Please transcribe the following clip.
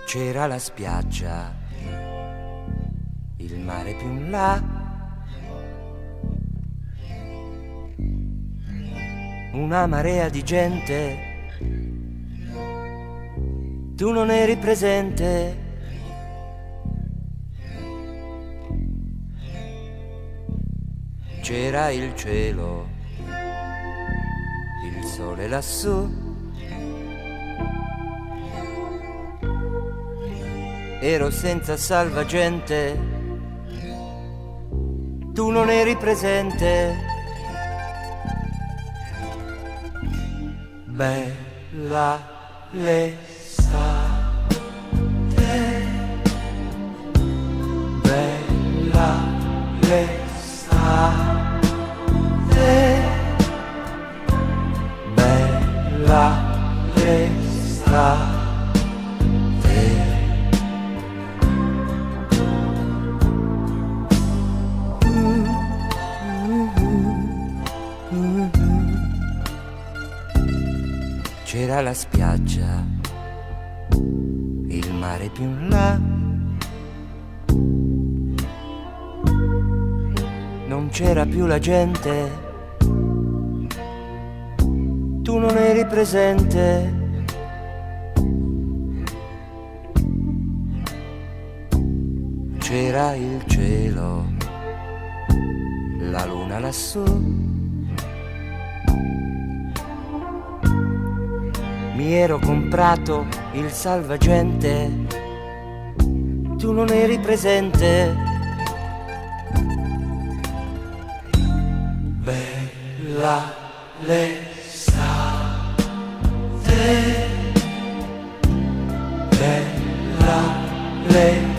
C'era la spiaggia, il mare più in là, una marea di gente, tu non eri presente. C'era il cielo, il sole lassù, ero senza salvagente, tu non eri presente. Bella l'estate, bella l'estate, bella l'estate. C'era la spiaggia, il mare più in là, non c'era più la gente, tu non eri presente. C'era il cielo, la luna lassù, mi ero comprato il salvagente, tu non eri presente. Bella l'estate, bella l'estate.